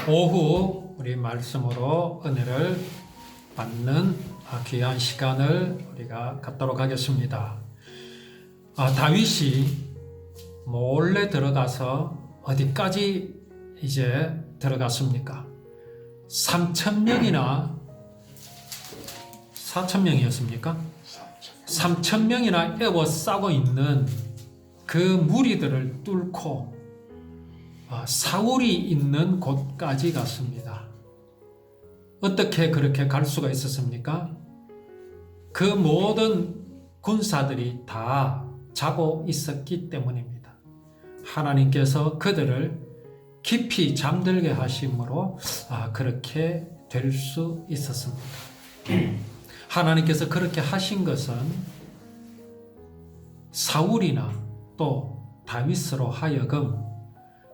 오후 우리 말씀으로 은혜를 받는 귀한 시간을 우리가 갖도록 하겠습니다. 다윗이 몰래 들어가서 어디까지 이제 들어갔습니까? 3,000명이나 4,000명이었습니까? 3,000명이나 에워싸고 있는 그 무리들을 뚫고 사울이 있는 곳까지 갔습니다. 어떻게 그렇게 갈 수가 있었습니까? 그 모든 군사들이 다 자고 있었기 때문입니다. 하나님께서 그들을 깊이 잠들게 하심으로 그렇게 될 수 있었습니다. 하나님께서 그렇게 하신 것은 사울이나 또 다윗으로 하여금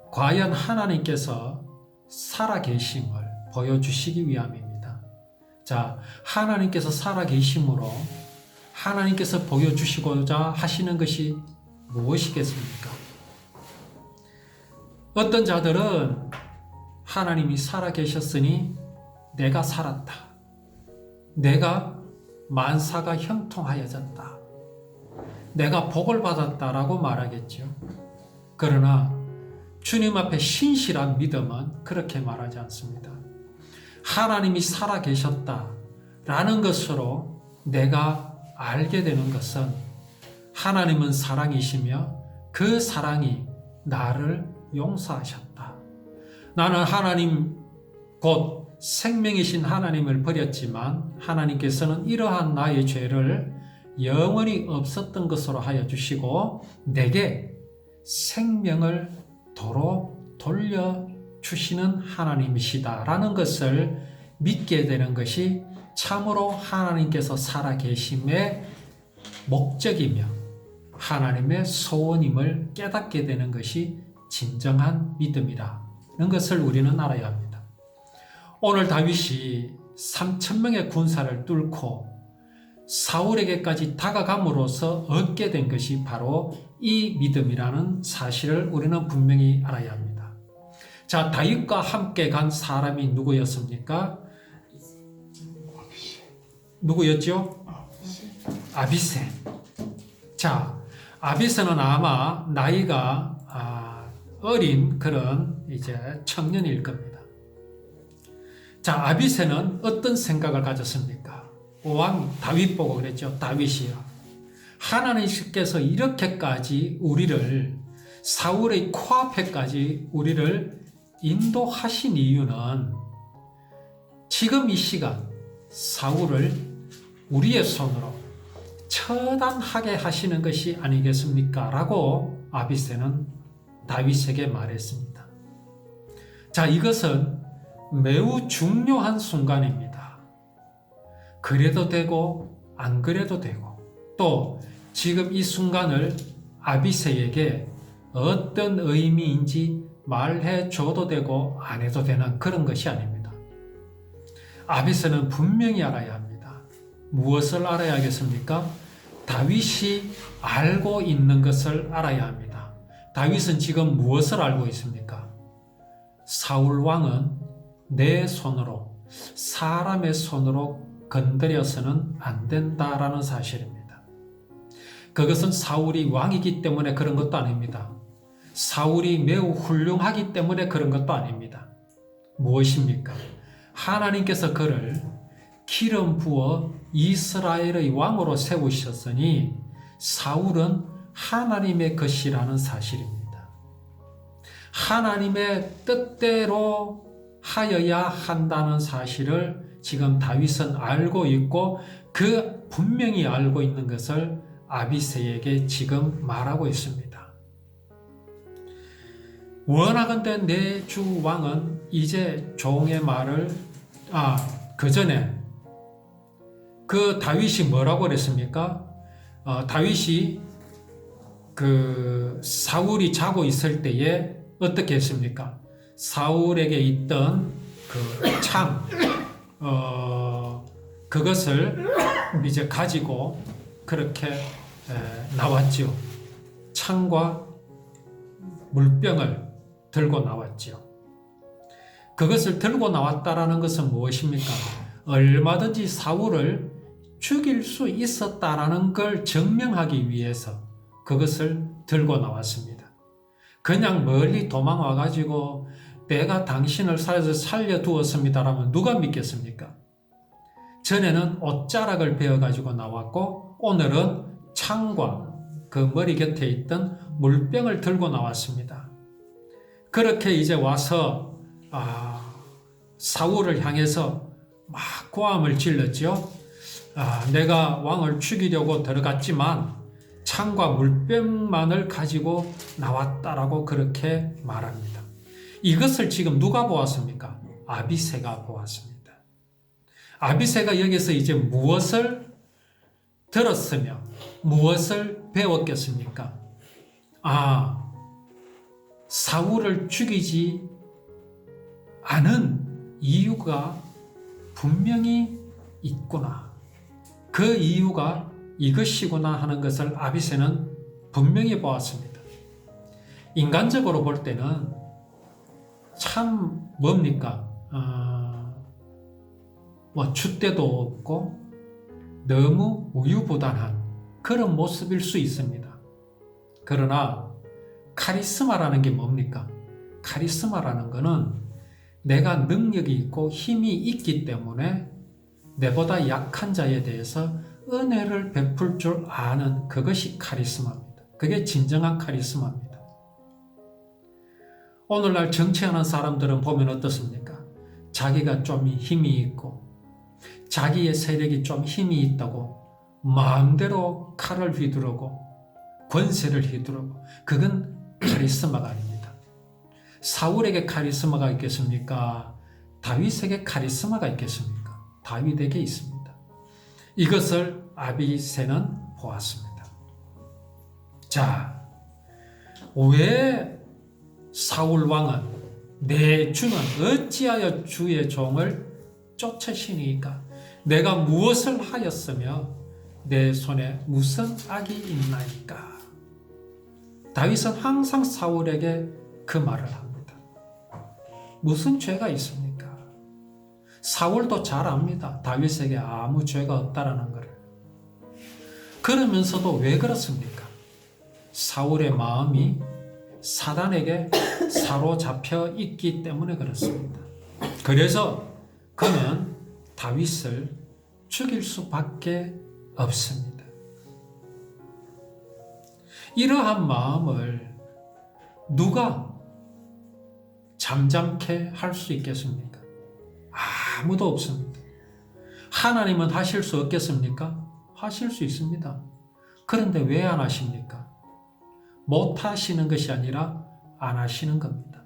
과연 하나님께서 살아계심을 보여주시기 위함입니다. 하나님께서 살아계심으로 하나님께서 보여주시고자 하시는 것이 무엇이겠습니까? 어떤 자들은 하나님이 살아계셨으니 내가 살았다. 내가 만사가 형통하여졌다. 내가 복을 받았다라고 말하겠죠. 그러나 주님 앞에 신실한 믿음은 그렇게 말하지 않습니다. 하나님이 살아계셨다라는 것으로 내가 알게 되는 것은 하나님은 사랑이시며 그 사랑이 나를 용서하셨다. 나는 하나님 곧 생명이신 하나님을 버렸지만 하나님께서는 이러한 나의 죄를 영원히 없었던 것으로 하여 주시고 내게 생명을 도로 돌려주시는 하나님이시다라는 것을 믿게 되는 것이 참으로 하나님께서 살아계심의 목적이며 하나님의 소원임을 깨닫게 되는 것이 진정한 믿음이라는 것을 우리는 알아야 합니다. 오늘 다윗이 3,000명의 군사를 뚫고 사울에게까지 다가감으로써 얻게 된 것이 바로 이 믿음이라는 사실을 우리는 분명히 알아야 합니다. 다윗과 함께 간 사람이 누구였습니까? 누구였죠? 아비새. 아비새는 아마 나이가 어린 그런 이제 청년일 겁니다. 아비새는 어떤 생각을 가졌습니까? 왕 다윗 보고 그랬죠. 다윗이여, 하나님께서 이렇게까지 우리를 사울의 코앞에까지 우리를 인도하신 이유는 지금 이 시간 사울을 우리의 손으로 처단하게 하시는 것이 아니겠습니까? 라고 아비새는 다윗에게 말했습니다. 이것은 매우 중요한 순간입니다. 그래도 되고 안 그래도 되고 또 지금 이 순간을 아비새에게 어떤 의미인지 말해줘도 되고 안 해도 되는 그런 것이 아닙니다. 아비새는 분명히 알아야 합니다. 무엇을 알아야 하겠습니까? 다윗이 알고 있는 것을 알아야 합니다. 다윗은 지금 무엇을 알고 있습니까? 사울 왕은 내 손으로 사람의 손으로 건드려서는 안 된다라는 사실입니다. 그것은 사울이 왕이기 때문에 그런 것도 아닙니다. 사울이 매우 훌륭하기 때문에 그런 것도 아닙니다. 무엇입니까? 하나님께서 그를 기름 부어 이스라엘의 왕으로 세우셨으니 사울은 하나님의 것이라는 사실입니다. 하나님의 뜻대로 하여야 한다는 사실을 지금 다윗은 알고 있고 그 분명히 알고 있는 것을 아비새에게 지금 말하고 있습니다. 원하건대 내 주 왕은 이제 종의 말을 그 전에 그 다윗이 뭐라고 그랬습니까? 다윗이 그 사울이 자고 있을 때에 어떻게 했습니까? 사울에게 있던 그 창 그것을 이제 가지고 그렇게 나왔죠. 창과 물병을 들고 나왔죠. 그것을 들고 나왔다라는 것은 무엇입니까? 얼마든지 사울을 죽일 수 있었다라는 걸 증명하기 위해서 그것을 들고 나왔습니다. 그냥 멀리 도망와 가지고 내가 당신을 살려두었습니다라면 누가 믿겠습니까? 전에는 옷자락을 베어 가지고 나왔고 오늘은 창과 그 머리 곁에 있던 물병을 들고 나왔습니다. 그렇게 이제 와서 사울을 향해서 막 고함을 질렀죠. 내가 왕을 죽이려고 들어갔지만 창과 물병만을 가지고 나왔다라고 그렇게 말합니다. 이것을 지금 누가 보았습니까? 아비새가 보았습니다. 아비새가 여기서 이제 무엇을 들었으며 무엇을 배웠겠습니까? 사울을 죽이지 않은 이유가 분명히 있구나. 그 이유가 이것이구나 하는 것을 아비새는 분명히 보았습니다. 인간적으로 볼 때는 참 뭡니까? 줏대도 없고 너무 우유부단한 그런 모습일 수 있습니다. 그러나 카리스마라는 게 뭡니까? 카리스마라는 것은 내가 능력이 있고 힘이 있기 때문에 내보다 약한 자에 대해서 은혜를 베풀 줄 아는 그것이 카리스마입니다. 그게 진정한 카리스마입니다. 오늘날 정치하는 사람들은 보면 어떻습니까? 자기가 좀 힘이 있고 자기의 세력이 좀 힘이 있다고 마음대로 칼을 휘두르고 권세를 휘두르고 그건 카리스마가 아닙니다. 사울에게 카리스마가 있겠습니까? 다윗에게 카리스마가 있겠습니까? 다윗에게 있습니다. 이것을 아비새는 보았습니다. 자, 왜 사울 왕은 내 주는 어찌하여 주의 종을 쫓으시니까? 내가 무엇을 하였으며 내 손에 무슨 악이 있나이까? 다윗은 항상 사울에게 그 말을 합니다. 무슨 죄가 있습니까? 사울도 잘 압니다. 다윗에게 아무 죄가 없다라는 것을. 그러면서도 왜 그렇습니까? 사울의 마음이 사단에게 사로잡혀 있기 때문에 그렇습니다. 그래서 그는 다윗을 죽일 수밖에 없습니다. 이러한 마음을 누가 잠잠케 할 수 있겠습니까? 아무도 없습니다. 하나님은 하실 수 없겠습니까? 하실 수 있습니다. 그런데 왜 안 하십니까? 못 하시는 것이 아니라 안 하시는 겁니다.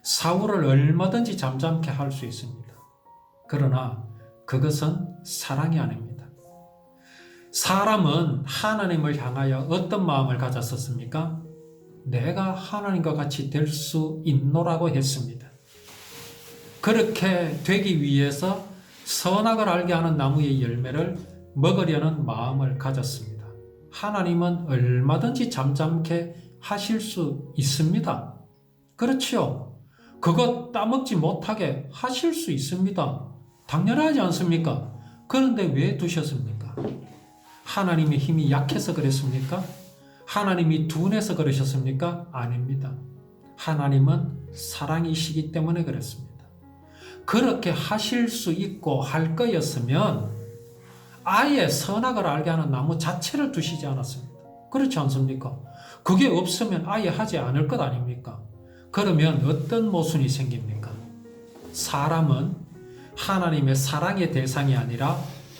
사울을 얼마든지 잠잠케 할 수 있습니다. 그러나 그것은 사랑이 아닙니다. 사람은 하나님을 향하여 어떤 마음을 가졌었습니까? 내가 하나님과 같이 될 수 있노라고 했습니다. 그렇게 되기 위해서 선악을 알게 하는 나무의 열매를 먹으려는 마음을 가졌습니다. 하나님은 얼마든지 잠잠케 하실 수 있습니다. 그렇지요. 그것 따먹지 못하게 하실 수 있습니다. 당연하지 않습니까? 그런데 왜 두셨습니까? 하나님의 힘이 약해서 그랬습니까? 하나님이 둔해서 그러셨습니까? 아닙니다. 하나님은 사랑이시기 때문에 그랬습니다. 그렇게 하실 수 있고 할 거였으면 아예 선악을 알게 하는 나무 자체를 두시지 않았습니다. 그렇지 않습니까? 그게 없으면 아예 하지 않을 것 아닙니까? 그러면 어떤 모순이 생깁니까? 사람은 하나님의 사랑의 대상이 아니라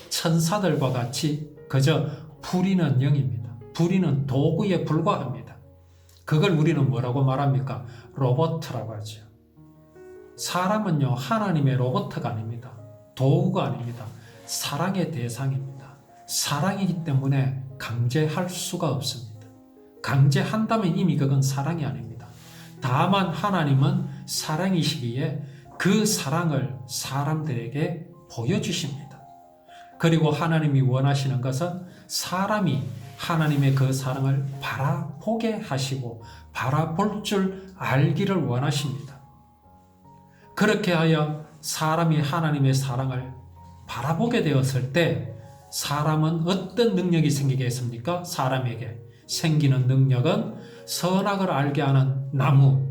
천사들과 같이 그저 부리는 영입니다. 부리는 도구에 불과합니다. 그걸 우리는 뭐라고 말합니까? 로봇이라고 하죠. 사람은요, 하나님의 로봇가 아닙니다. 도구가 아닙니다. 사랑의 대상입니다. 사랑이기 때문에 강제할 수가 없습니다. 강제한다면 이미 그건 사랑이 아닙니다. 다만 하나님은 사랑이시기에 그 사랑을 사람들에게 보여주십니다. 그리고 하나님이 원하시는 것은 사람이 하나님의 그 사랑을 바라보게 하시고 바라볼 줄 알기를 원하십니다. 그렇게 하여 사람이 하나님의 사랑을 바라보게 되었을 때 사람은 어떤 능력이 생기겠습니까? 사람에게 생기는 능력은 선악을 알게 하는 나무,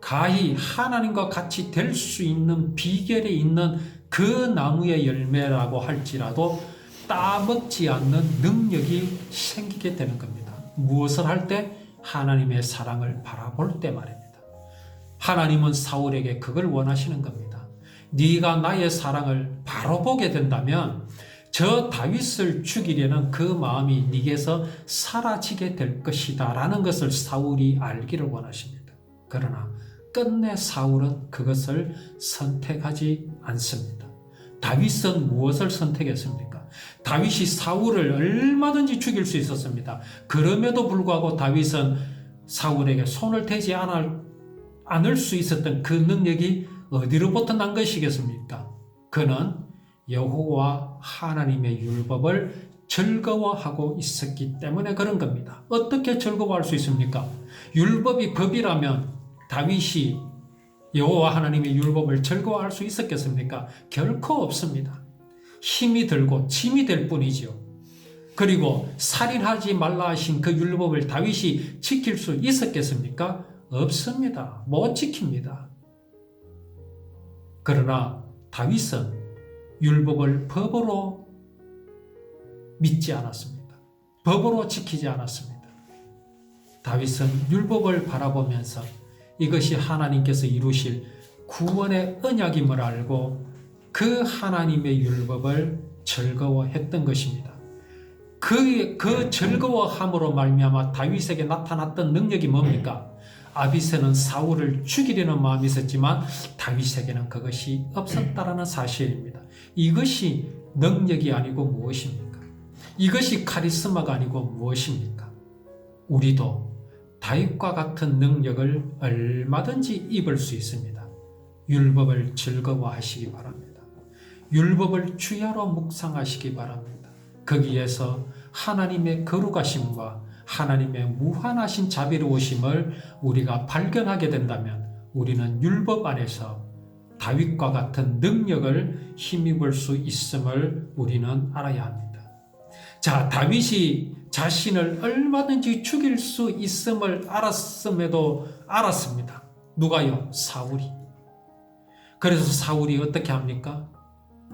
가히 하나님과 같이 될 수 있는 비결이 있는 그 나무의 열매라고 할지라도 따먹지 않는 능력이 생기게 되는 겁니다. 무엇을 할 때? 하나님의 사랑을 바라볼 때 말입니다. 하나님은 사울에게 그걸 원하시는 겁니다. 네가 나의 사랑을 바로 보게 된다면 저 다윗을 죽이려는 그 마음이 네게서 사라지게 될 것이다 라는 것을 사울이 알기를 원하십니다. 그러나 끝내 사울은 그것을 선택하지 않습니다. 다윗은 무엇을 선택했습니까? 다윗이 사울을 얼마든지 죽일 수 있었습니다. 그럼에도 불구하고 다윗은 사울에게 손을 대지 않을 수 있었던 그 능력이 어디로부터 난 것이겠습니까? 그는 여호와 하나님의 율법을 즐거워하고 있었기 때문에 그런 겁니다. 어떻게 즐거워할 수 있습니까? 율법이 법이라면 다윗이 여호와 하나님의 율법을 즐거워할 수 있었겠습니까? 결코 없습니다. 힘이 들고 짐이 될 뿐이죠. 그리고 살인하지 말라 하신 그 율법을 다윗이 지킬 수 있었겠습니까? 없습니다. 못 지킵니다. 그러나 다윗은 율법을 법으로 믿지 않았습니다. 법으로 지키지 않았습니다. 다윗은 율법을 바라보면서 이것이 하나님께서 이루실 구원의 언약임을 알고 그 하나님의 율법을 즐거워했던 것입니다. 그 즐거워함으로 말미암아 다윗에게 나타났던 능력이 뭡니까? 아비새는 사울을 죽이려는 마음이 있었지만 다윗에게는 그것이 없었다라는 사실입니다. 이것이 능력이 아니고 무엇입니까? 이것이 카리스마가 아니고 무엇입니까? 우리도 다윗과 같은 능력을 얼마든지 입을 수 있습니다. 율법을 즐거워하시기 바랍니다. 율법을 주야로 묵상하시기 바랍니다. 거기에서 하나님의 거룩하심과 하나님의 무한하신 자비로우심을 우리가 발견하게 된다면 우리는 율법 안에서 다윗과 같은 능력을 힘입을 수 있음을 우리는 알아야 합니다. 자, 다윗이 자신을 얼마든지 죽일 수 있음을 알았음에도 알았습니다. 누가요? 사울이. 그래서 사울이 어떻게 합니까?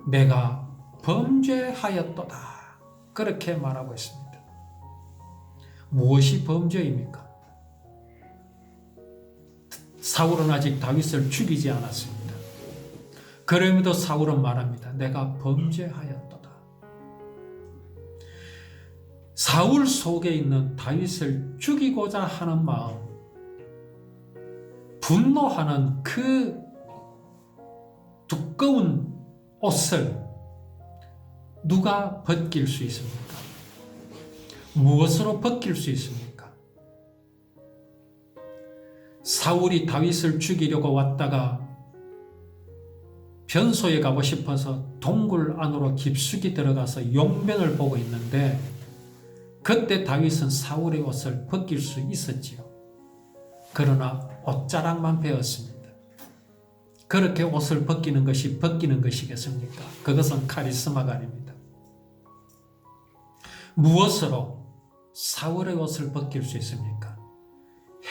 내가 범죄하였도다. 그렇게 말하고 있습니다. 무엇이 범죄입니까? 사울은 아직 다윗을 죽이지 않았습니다. 그럼에도 사울은 말합니다. 내가 범죄하였도다. 사울 속에 있는 다윗을 죽이고자 하는 마음, 분노하는 그 두꺼운 옷을 누가 벗길 수 있습니까? 무엇으로 벗길 수 있습니까? 사울이 다윗을 죽이려고 왔다가 변소에 가고 싶어서 동굴 안으로 깊숙이 들어가서 용변을 보고 있는데 그때 다윗은 사울의 옷을 벗길 수 있었지요. 그러나 옷자락만 베었습니다. 그렇게 옷을 벗기는 것이 벗기는 것이겠습니까? 그것은 카리스마가 아닙니다. 무엇으로 사울의 옷을 벗길 수 있습니까?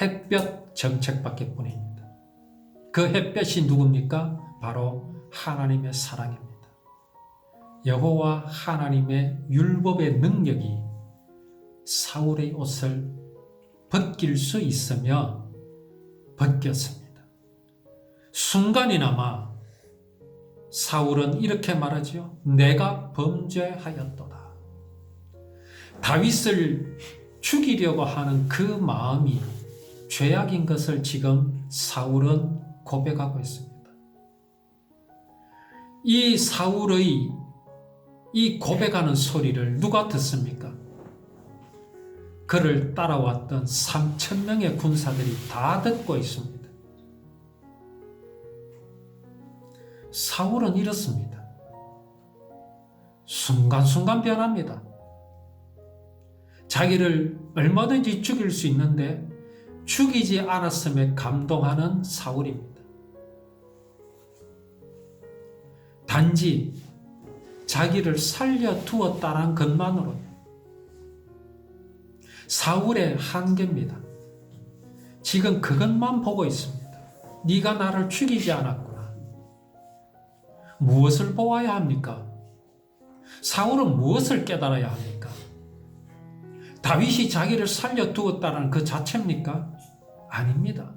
햇볕 정책밖에 뿐입니다. 그 햇볕이 누굽니까? 바로 하나님의 사랑입니다. 여호와 하나님의 율법의 능력이 사울의 옷을 벗길 수 있으며 벗겼습니다. 순간이나마 사울은 이렇게 말하지요. 내가 범죄하였도다. 다윗을 죽이려고 하는 그 마음이 죄악인 것을 지금 사울은 고백하고 있습니다. 이 사울의 이 고백하는 소리를 누가 듣습니까? 그를 따라왔던 3,000명의 군사들이 다 듣고 있습니다. 사울은 이렇습니다. 순간순간 변합니다. 자기를 얼마든지 죽일 수 있는데 죽이지 않았음에 감동하는 사울입니다. 단지 자기를 살려두었다는 것만으로 사울의 한계입니다. 지금 그것만 보고 있습니다. 네가 나를 죽이지 않았구나. 무엇을 보아야 합니까? 사울은 무엇을 깨달아야 합니까? 다윗이 자기를 살려두었다는 그 자체입니까? 아닙니다.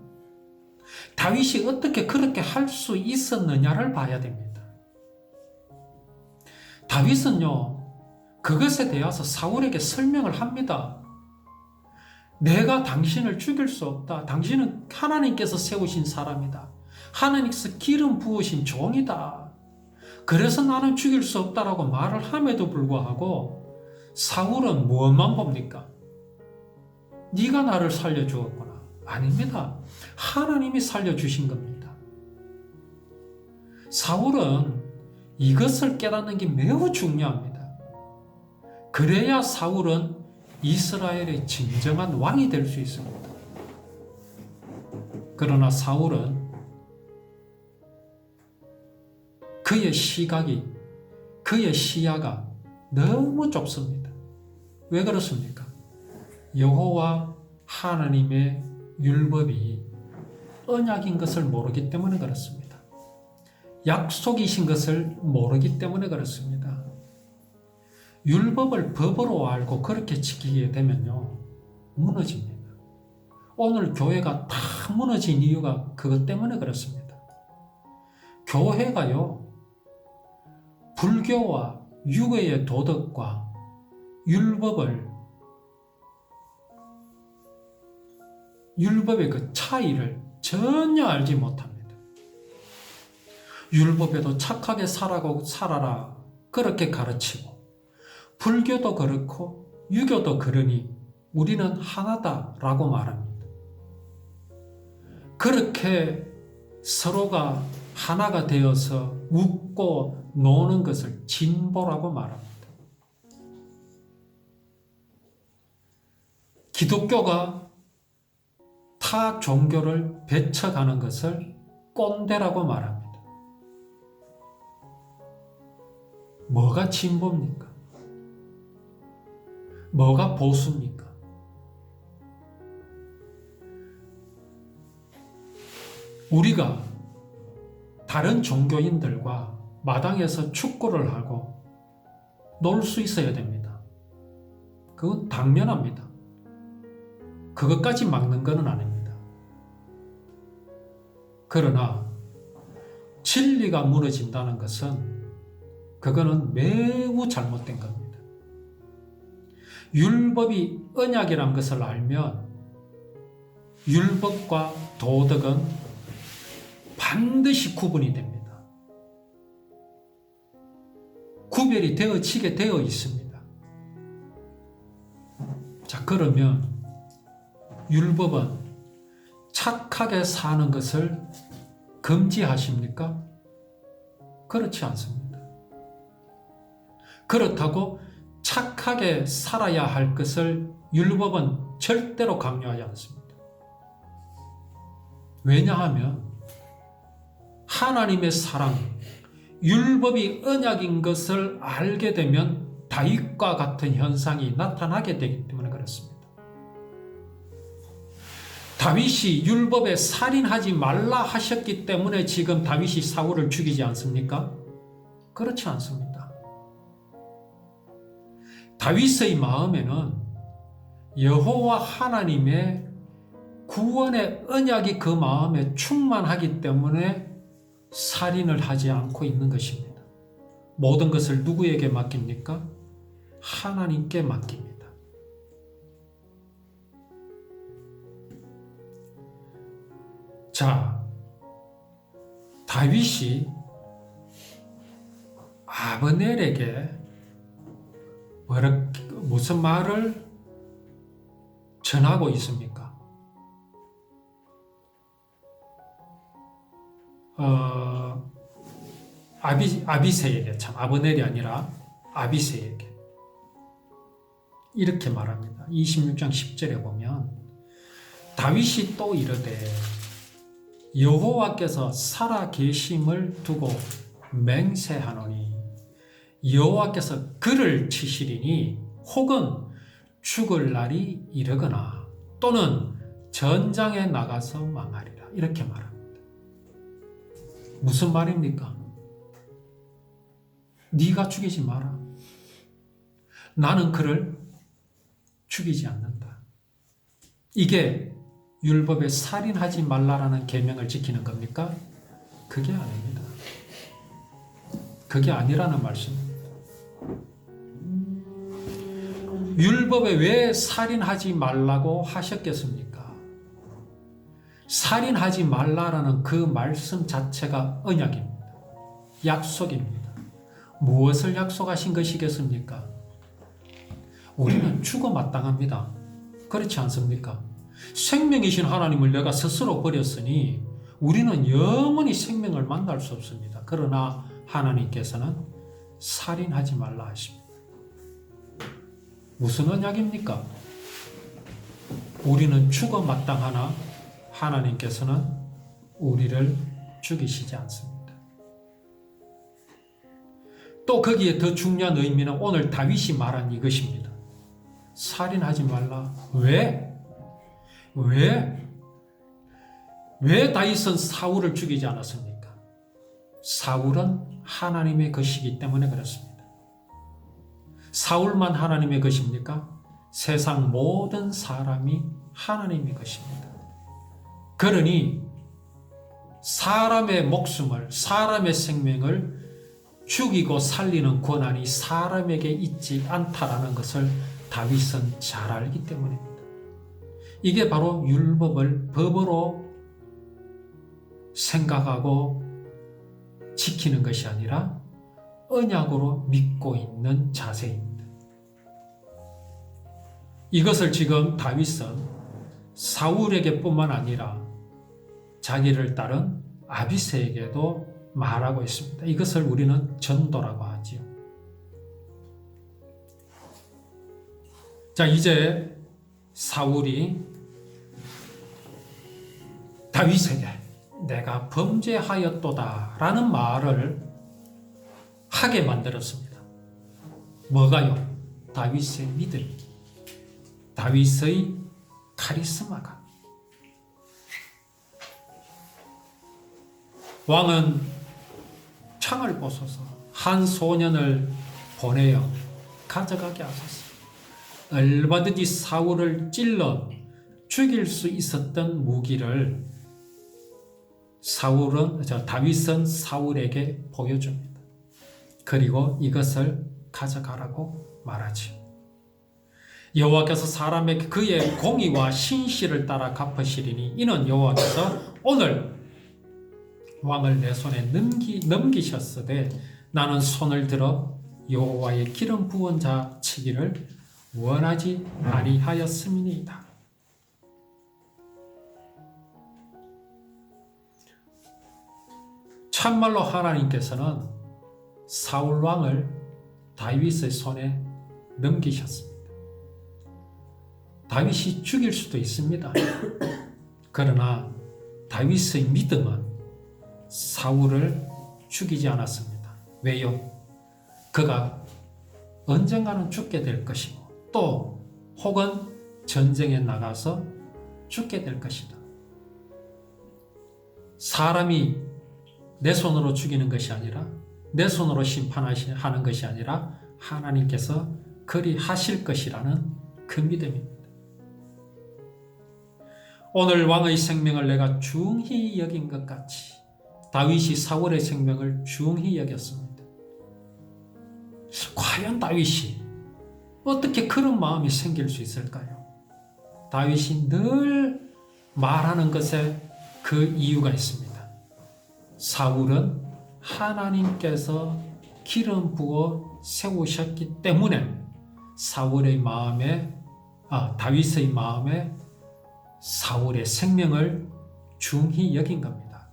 다윗이 어떻게 그렇게 할 수 있었느냐를 봐야 됩니다. 다윗은요, 그것에 대해서 사울에게 설명을 합니다. 내가 당신을 죽일 수 없다. 당신은 하나님께서 세우신 사람이다. 하나님께서 기름 부으신 종이다. 그래서 나는 죽일 수 없다라고 말을 함에도 불구하고 사울은 무엇만 봅니까? 네가 나를 살려주었구나. 아닙니다. 하나님이 살려주신 겁니다. 사울은 이것을 깨닫는 게 매우 중요합니다. 그래야 사울은 이스라엘의 진정한 왕이 될 수 있습니다. 그러나 사울은 그의 시각이, 그의 시야가 너무 좁습니다. 왜 그렇습니까? 여호와 하나님의 율법이 언약인 것을 모르기 때문에 그렇습니다. 약속이신 것을 모르기 때문에 그렇습니다. 율법을 법으로 알고 그렇게 지키게 되면요, 무너집니다. 오늘 교회가 다 무너진 이유가 그것 때문에 그렇습니다. 교회가요, 불교와 유교의 도덕과 율법의 그 차이를 전혀 알지 못합니다. 율법에도 착하게 살아라 그렇게 가르치고, 불교도 그렇고 유교도 그러니 우리는 하나다라고 말합니다. 그렇게 서로가 하나가 되어서 웃고 노는 것을 진보라고 말합니다. 기독교가 타 종교를 배척하는 것을 꼰대라고 말합니다. 뭐가 진보입니까? 뭐가 보수입니까? 우리가 다른 종교인들과 마당에서 축구를 하고 놀 수 있어야 됩니다. 그건 당연합니다. 그것까지 막는 것은 아닙니다. 그러나 진리가 무너진다는 것은 그거는 매우 잘못된 겁니다. 율법이 언약이란 것을 알면 율법과 도덕은 반드시 구분이 됩니다. 구별이 되어지게 되어 있습니다. 자, 그러면 율법은 착하게 사는 것을 금지하십니까? 그렇지 않습니다. 그렇다고 착하게 살아야 할 것을 율법은 절대로 강요하지 않습니다. 왜냐하면 하나님의 사랑, 율법이 언약인 것을 알게 되면 다윗과 같은 현상이 나타나게 되기 때문에 그렇습니다. 다윗이 율법에 살인하지 말라 하셨기 때문에 지금 다윗이 사울을 죽이지 않습니까? 그렇지 않습니다. 다윗의 마음에는 여호와 하나님의 구원의 언약이 그 마음에 충만하기 때문에 살인을 하지 않고 있는 것입니다. 모든 것을 누구에게 맡깁니까? 하나님께 맡깁니다. 자, 다윗이 아브넬에게 무슨 말을 전하고 있습니까? 아비새에게, 참 아브넬이 아니라 아비새에게 이렇게 말합니다. 26장 10절에 보면 다윗이 또 이르되 여호와께서 살아 계심을 두고 맹세하노니 여호와께서 그를 치시리니 혹은 죽을 날이 이르거나 또는 전장에 나가서 망하리라. 이렇게 말합니다. 무슨 말입니까? 네가 죽이지 마라. 나는 그를 죽이지 않는다. 이게 율법에 살인하지 말라라는 계명을 지키는 겁니까? 그게 아닙니다. 그게 아니라는 말씀입니다. 율법에 왜 살인하지 말라고 하셨겠습니까? 살인하지 말라라는 그 말씀 자체가 언약입니다. 약속입니다. 무엇을 약속하신 것이겠습니까? 우리는 죽어 마땅합니다. 그렇지 않습니까? 생명이신 하나님을 내가 스스로 버렸으니 우리는 영원히 생명을 만날 수 없습니다. 그러나 하나님께서는 살인하지 말라 하십니다. 무슨 언약입니까? 우리는 죽어 마땅하나 하나님께서는 우리를 죽이시지 않습니다. 또 거기에 더 중요한 의미는 오늘 다윗이 말한 이것입니다. 살인하지 말라. 왜 다윗은 사울을 죽이지 않았습니까? 사울은 하나님의 것이기 때문에 그렇습니다. 사울만 하나님의 것입니까? 세상 모든 사람이 하나님의 것입니다. 그러니 사람의 목숨을, 사람의 생명을 죽이고 살리는 권한이 사람에게 있지 않다라는 것을 다윗은 잘 알기 때문입니다. 이게 바로 율법을 법으로 생각하고 지키는 것이 아니라 언약으로 믿고 있는 자세입니다. 이것을 지금 다윗은 사울에게 뿐만 아니라 자기를 따른 아비새에게도 말하고 있습니다. 이것을 우리는 전도라고 하지요. 자, 이제 사울이 다윗에게 내가 범죄하였도다 라는 말을 하게 만들었습니다. 뭐가요? 다윗의 믿음, 다윗의 카리스마가. 왕은 창을 보소서 한 소년을 보내어 가져가게 하소서. 얼마든지 사울을 찔러 죽일 수 있었던 무기를 다윗은 사울에게 보여줍니다. 그리고 이것을 가져가라고 말하죠. 여호와께서 사람에게 그의 공의와 신실을 따라 갚으시리니 이는 여호와께서 오늘 왕을 내 손에 넘기셨으되 나는 손을 들어 여호와의 기름 부은 자 치기를 원하지 아니하였음이니이다. 참말로 하나님께서는 사울 왕을 다윗의 손에 넘기셨습니다. 다윗이 죽일 수도 있습니다. 그러나 다윗의 믿음은 사울을 죽이지 않았습니다. 왜요? 그가 언젠가는 죽게 될 것이고 또 혹은 전쟁에 나가서 죽게 될 것이다. 사람이 내 손으로 죽이는 것이 아니라 내 손으로 심판하는 것이 아니라 하나님께서 그리 하실 것이라는 그 믿음입니다. 오늘 왕의 생명을 내가 중히 여긴 것 같이 다윗이 사울의 생명을 중히 여겼습니다. 과연 다윗이 어떻게 그런 마음이 생길 수 있을까요? 다윗이 늘 말하는 것에 그 이유가 있습니다. 사울은 하나님께서 기름 부어 세우셨기 때문에 다윗의 마음에 사울의 생명을 중히 여긴 겁니다.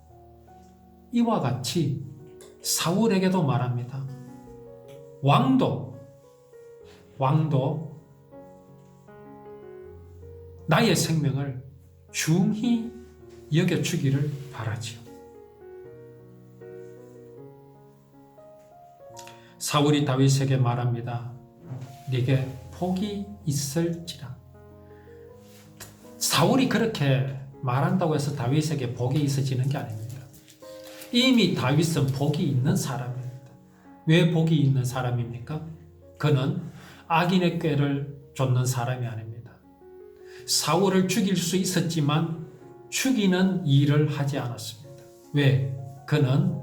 이와 같이 사울에게도 말합니다. 왕도 나의 생명을 중히 여겨주기를 바라지요. 사울이 다윗에게 말합니다. 네게 복이 있을지라. 사울이 그렇게 말한다고 해서 다윗에게 복이 있어지는 게 아닙니다. 이미 다윗은 복이 있는 사람입니다. 왜 복이 있는 사람입니까? 그는 악인의 꾀를 쫓는 사람이 아닙니다. 사울을 죽일 수 있었지만 죽이는 일을 하지 않았습니다. 왜? 그는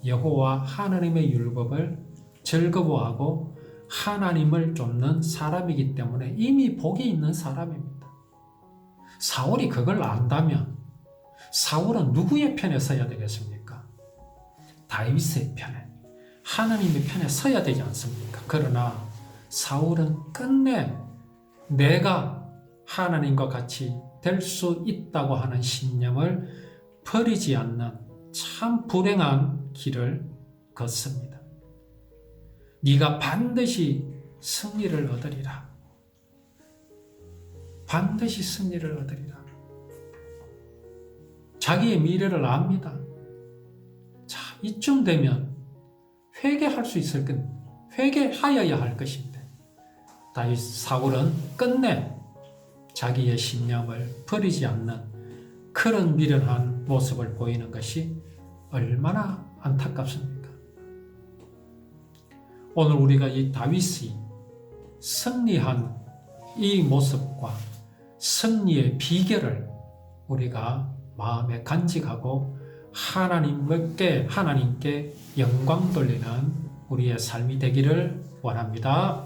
여호와 하나님의 율법을 즐거워하고 하나님을 쫓는 사람이기 때문에 이미 복이 있는 사람입니다. 사울이 그걸 안다면 사울은 누구의 편에 서야 되겠습니까? 다윗의 편에, 하나님의 편에 서야 되지 않습니까? 그러나 사울은 끝내 내가 하나님과 같이 될 수 있다고 하는 신념을 버리지 않는 참 불행한 길을 걷습니다. 네가 반드시 승리를 얻으리라. 반드시 승리를 얻으리라. 자기의 미래를 압니다. 자, 이쯤 되면 회개할 수 있을 것, 회개하여야 할 것인데 다윗 사울은 끝내 자기의 신념을 버리지 않는 그런 미련한 모습을 보이는 것이 얼마나 안타깝습니까? 오늘 우리가 이 다윗이 승리한 이 모습과 승리의 비결을 우리가 마음에 간직하고 하나님께 영광 돌리는 우리의 삶이 되기를 원합니다.